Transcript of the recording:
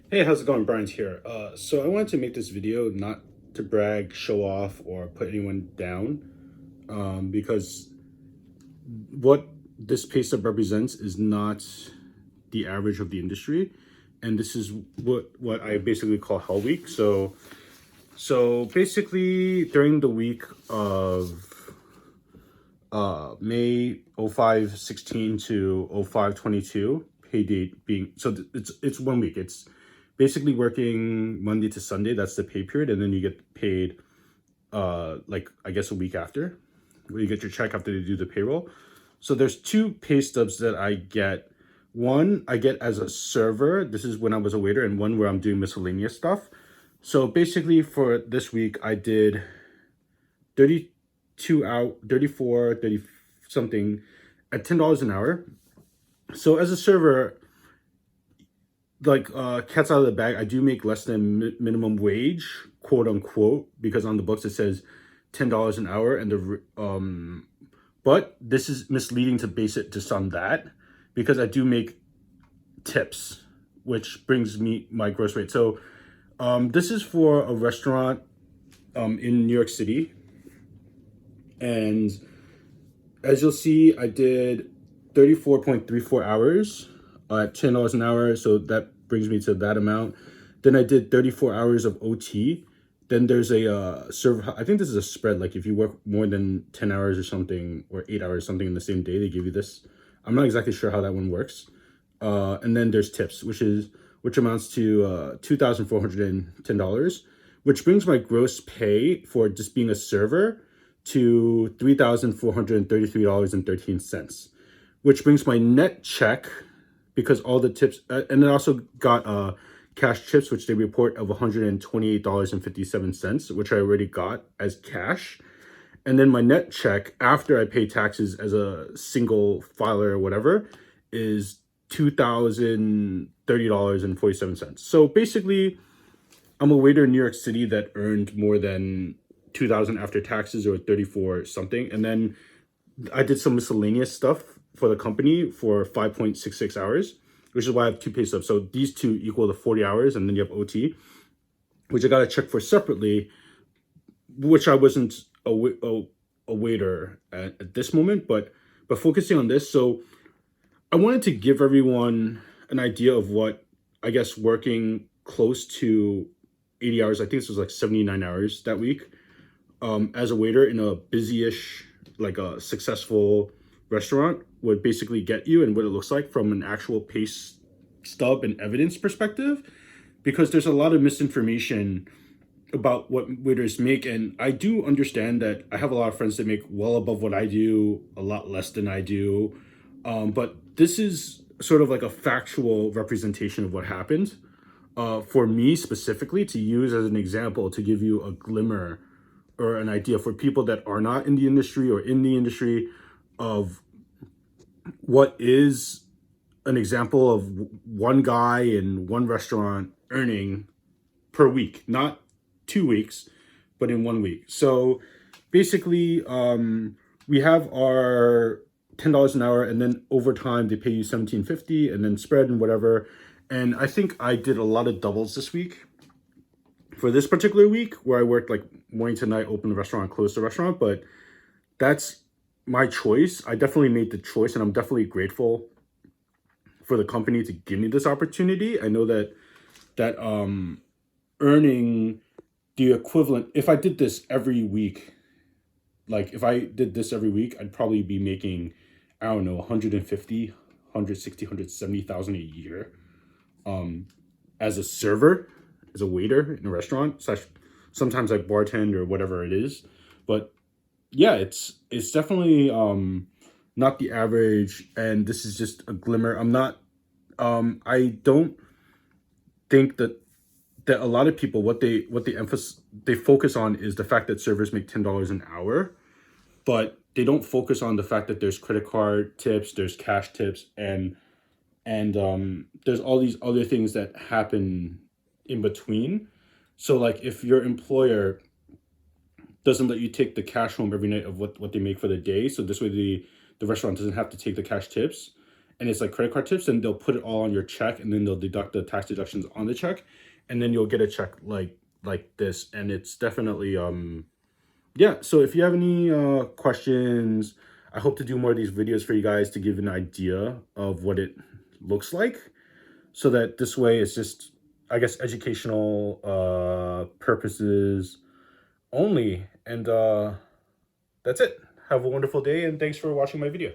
Hey, how's it going? Brian's here. So I wanted to make this video not to brag, show off, or put anyone down, because what this pay stub represents is not the average of the industry, and this is what I basically call Hell Week. So basically during the week of May 05/16 to 05/22, pay date being it's 1 week. It's basically working Monday to Sunday. That's the pay period, and then you get paid like I guess a week after, where you get your check after they do the payroll. So there's two pay stubs that I get. One I get as a server. This is when I was a waiter, and one where I'm doing miscellaneous stuff. So basically for this week I did 32 out 34 30 something at $10 an hour. So as a server, like cat's out of the bag, I do make less than minimum wage, quote unquote, because on the books it says $10 an hour, and but this is misleading to base it just on that, because I do make tips, which brings me my gross rate. So this is for a restaurant in New York City, and as you'll see, I did 34.34 hours at $10 an hour. So that brings me to that amount. Then I did 34 hours of OT. Then there's a server. I think this is a spread. Like if you work more than 10 hours or something, or 8 hours, something in the same day, they give you this. I'm not exactly sure how that one works. And then there's tips, which amounts to $2,410, which brings my gross pay for just being a server to $3,433.13, which brings my net check, because all the tips, and then also got cash chips, which they report of $128.57, which I already got as cash. And then my net check after I pay taxes as a single filer or whatever is $2,030.47. So basically, I'm a waiter in New York City that earned more than 2,000 after taxes, or 34 something. And then I did some miscellaneous stuff for the company for 5.66 hours, which is why I have two pay stubs. So these two equal to 40 hours, and then you have OT, which I got to check for separately, which I wasn't a waiter at this moment, but focusing on this. So I wanted to give everyone an idea of what, I guess, working close to 80 hours, I think this was like 79 hours that week, as a waiter in a busy-ish, like a successful restaurant, would basically get you, and what it looks like from an actual pay stub and evidence perspective, because there's a lot of misinformation about what waiters make. And I do understand that I have a lot of friends that make well above what I do, a lot less than I do. But this is sort of like a factual representation of what happened. For me specifically, to use as an example, to give you a glimmer or an idea for people that are not in the industry or in the industry, of what is an example of one guy in one restaurant earning per week, not 2 weeks, but in 1 week. So basically, we have our $10 an hour, and then overtime they pay you 17.50, and then spread and whatever. And I think I did a lot of doubles this week for this particular week, where I worked like morning to night, open the restaurant, close the restaurant. But that's my choice. I definitely made the choice, and I'm definitely grateful for the company to give me this opportunity. I know that earning the equivalent, if I did this every week, like if I did this every week, I'd probably be making, I don't know, 150, 160, 170,000 a year, as a server, as a waiter in a restaurant, slash sometimes I bartend or whatever it is. But yeah, it's definitely not the average, and this is just a glimmer. I'm not I don't think that a lot of people, what they focus on is the fact that servers make $10 an hour, but they don't focus on the fact that there's credit card tips, there's cash tips, and there's all these other things that happen in between. So like if your employer doesn't let you take the cash home every night of what they make for the day, so this way the restaurant doesn't have to take the cash tips, and it's like credit card tips, and they'll put it all on your check, and then they'll deduct the tax deductions on the check, and then you'll get a check like this. And it's definitely yeah. So if you have any questions, I hope to do more of these videos for you guys to give an idea of what it looks like, so that this way it's just, I guess, educational purposes only. And that's it. Have a wonderful day, and thanks for watching my video.